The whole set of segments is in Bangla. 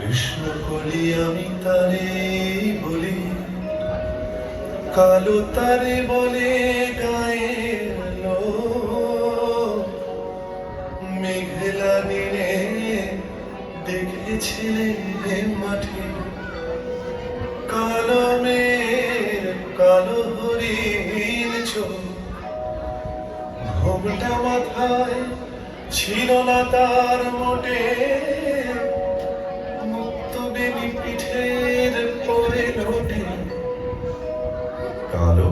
কৃষ্ণ কলি আমি তারে বলি, কালো তারে বলে গায়ের লোক। মেঘলা দিনে দেখেছিলে মাঠে কালো মেঘ, কালো হরিণ চোখ। ঘোমটা মাথায় ছিল না তার মোটে, মুক্ত বেনি পিঠের পরে লোটে। কালো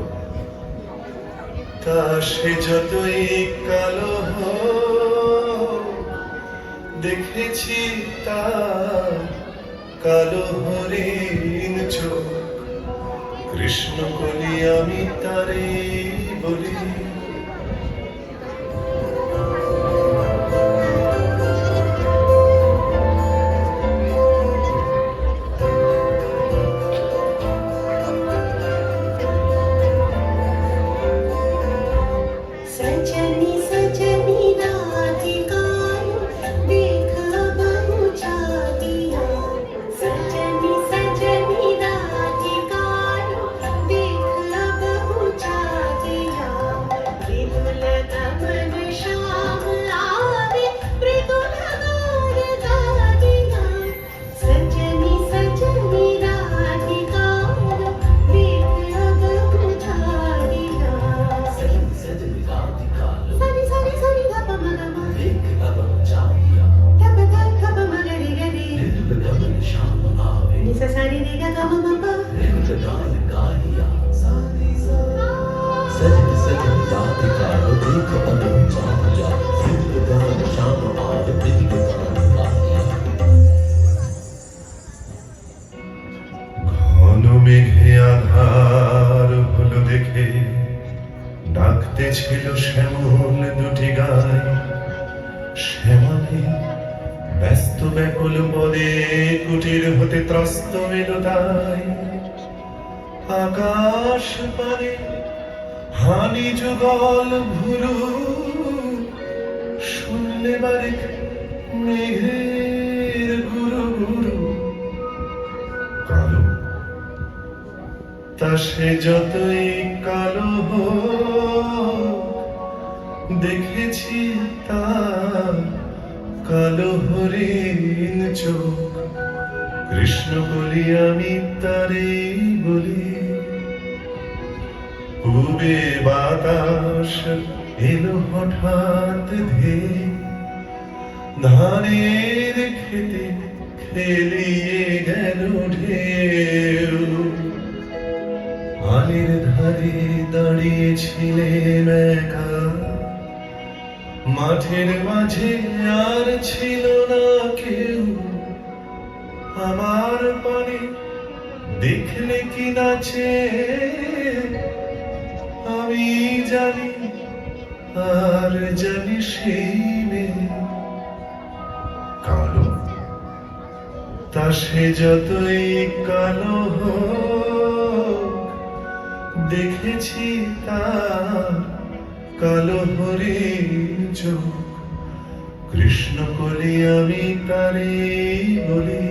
তা সে যতই কালো হোক, দেখেছি তার কালো হরিণ চোখ। কৃষ্ণ কলি আমি তারে বলি। ঘন মেঘে আধার হলো দেখে ডাকতে ছিল শ্যামল দুটি গায়। শ্যামলে ব্যস্ত ব্যাকুল পদে কুটির হতে ত্রস্ত এলো তাই। আকাশ পানে হানি যুগল ভুরু, শুনলে বারে মেঘের গুরু গুরু। কালো তা সে যতই কালো হোক, দেখেছি তার কালো হরিণ চোখ। কৃষ্ণ বলি আমি তারে বলি। পূবে বাতাস এলো হঠাৎ ধেয়ে, ধানের খেতে খেলিয়ে গেল ঢেউ। আলের ধারে দাঁড়িয়েছিলেন একা, মাঠের মাঝে আর ছিল না কেউ। আমার পানে দেখলে কি নাচে আমি জানি, আর জানি সেই মেয়ে। কালো তা সে যতই কালো হোক, দেখেছি তার কালো হরিণ চোখ। কৃষ্ণ কলি আমি তারে বলি।